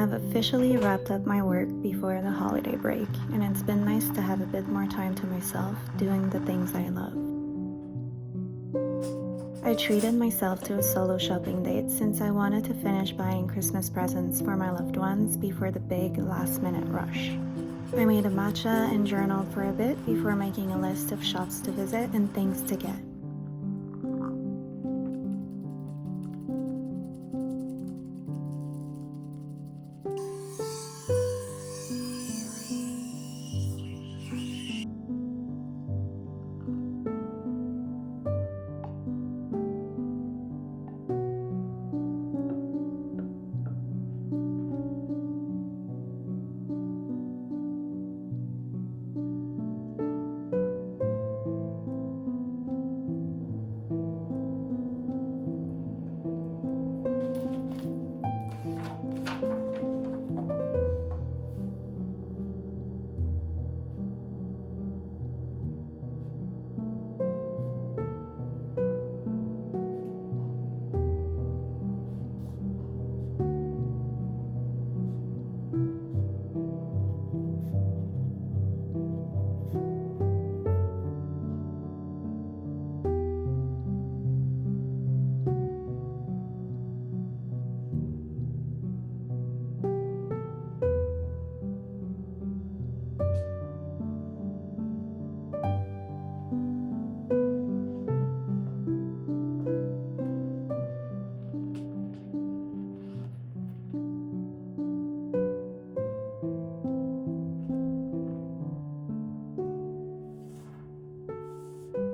I've officially wrapped up my work before the holiday break, and it's been nice to have a bit more time to myself doing the things I love. I treated myself to a solo shopping date since I wanted to finish buying Christmas presents for my loved ones before the big last-minute rush. I made a matcha and journaled for a bit before making a list of shops to visit and things to get.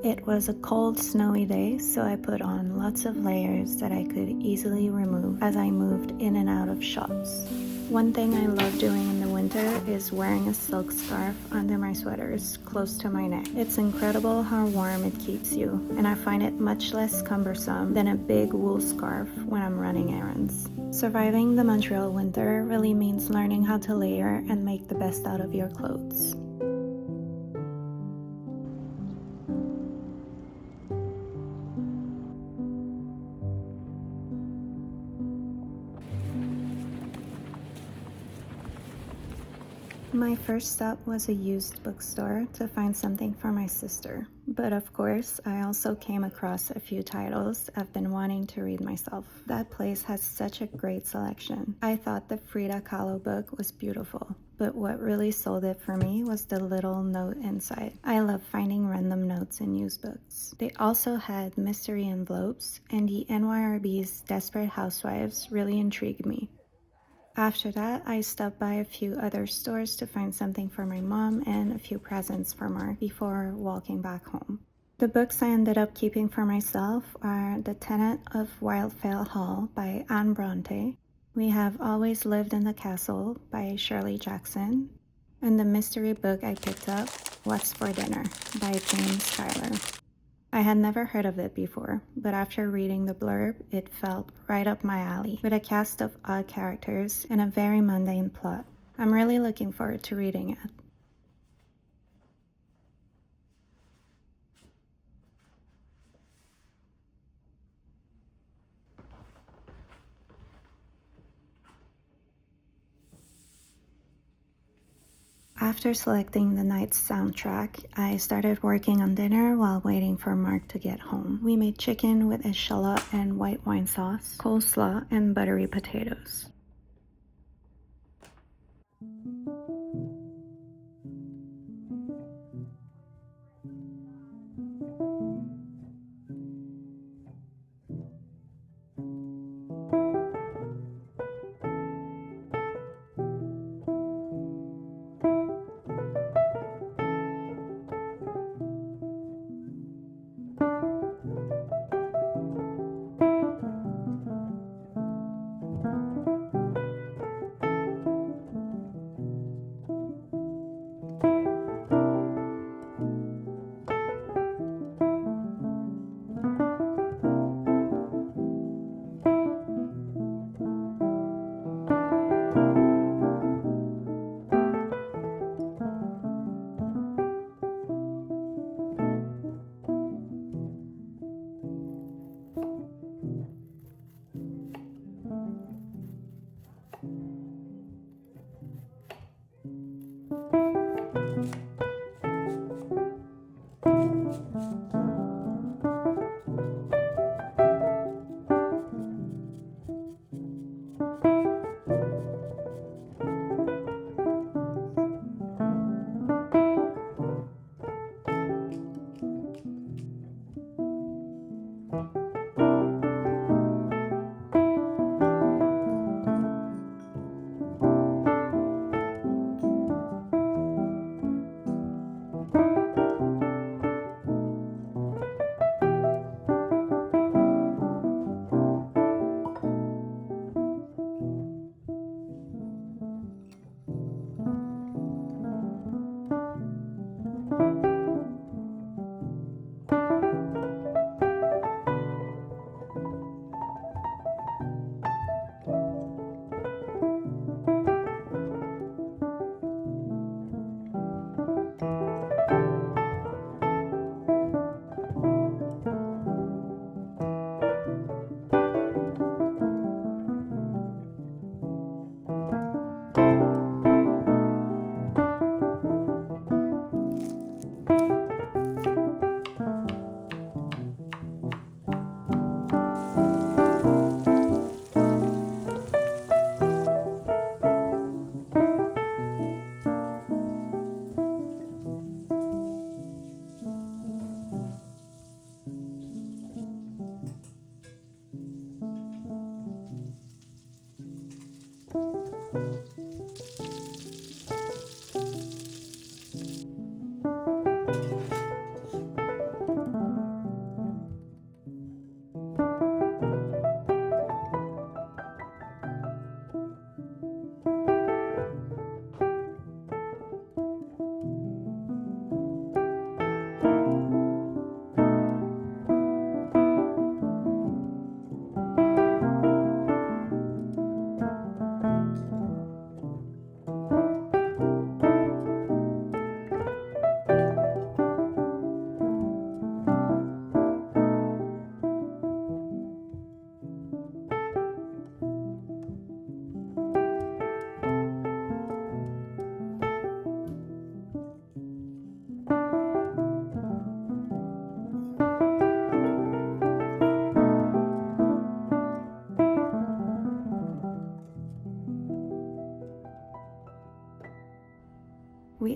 It was a cold, snowy day, so I put on lots of layers that I could easily remove as I moved in and out of shops. One thing I love doing in the winter is wearing a silk scarf under my sweaters close to my neck. It's incredible how warm it keeps you, and I find it much less cumbersome than a big wool scarf when I'm running errands. Surviving the Montreal winter really means learning how to layer and make the best out of your clothes. My first stop was a used bookstore to find something for my sister. But of course, I also came across a few titles I've been wanting to read myself. That place has such a great selection. I thought the Frida Kahlo book was beautiful, but what really sold it for me was the little note inside. I love finding random notes in used books. They also had mystery envelopes, and the NYRB's Desperate Housewives really intrigued me. After that, I stopped by a few other stores to find something for my mom and a few presents for Mark before walking back home. The books I ended up keeping for myself are The Tenant of Wildfell Hall by Brontë, We Have Always Lived in the Castle by Shirley Jackson, and the mystery book I picked up, What's for Dinner by Schuyler. I had never heard of it before, but after reading the blurb, it felt right up my alley, with a cast of odd characters and a very mundane plot. I'm really looking forward to reading it. After selecting the night's soundtrack, I started working on dinner while waiting for Mark to get home. We made chicken with eschalot and white wine sauce, coleslaw, and buttery potatoes.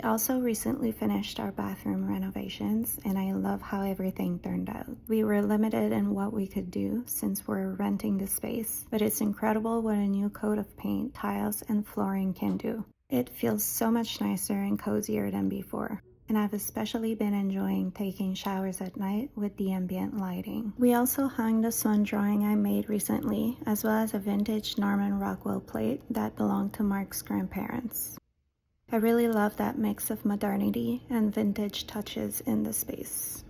We also recently finished our bathroom renovations, and I love how everything turned out. We were limited in what we could do since we're renting the space, but it's incredible what a new coat of paint, tiles, and flooring can do. It feels so much nicer and cozier than before, and I've especially been enjoying taking showers at night with the ambient lighting. We also hung the sun drawing I made recently, as well as a vintage Norman Rockwell plate that belonged to Mark's grandparents. I really love that mix of modernity and vintage touches in the space.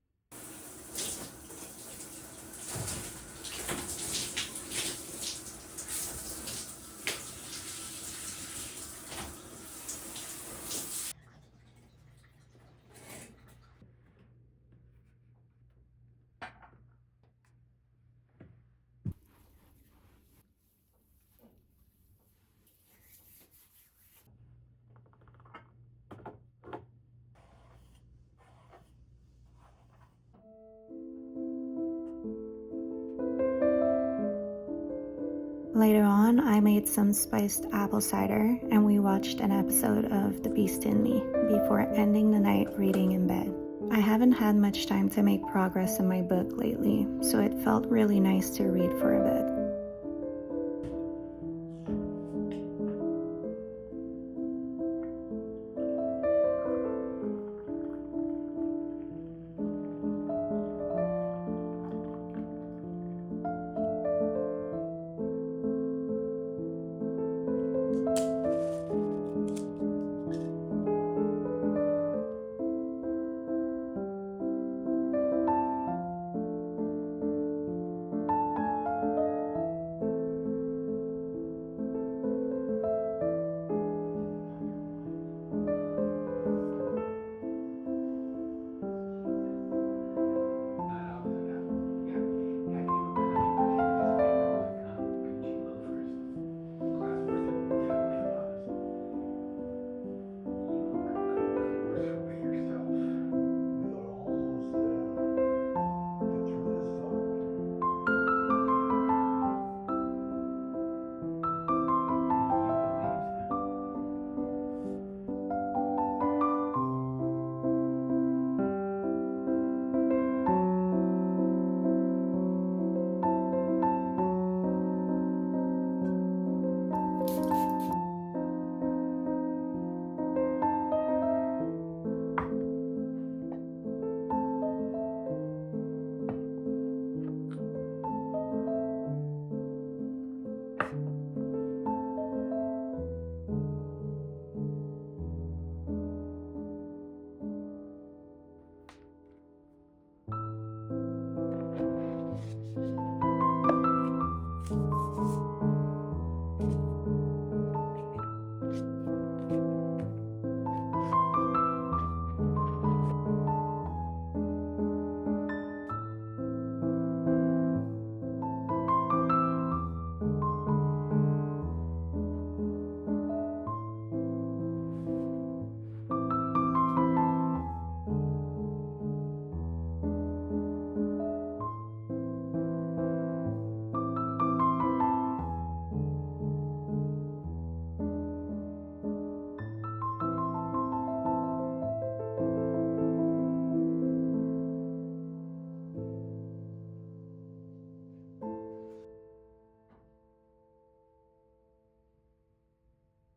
Later on, I made some spiced apple cider and we watched an episode of The Beast in Me before ending the night reading in bed. I haven't had much time to make progress in my book lately, so it felt really nice to read for a bit.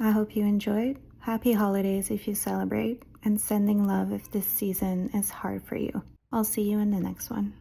I hope you enjoyed. Happy holidays if you celebrate, and sending love if this season is hard for you. I'll see you in the next one.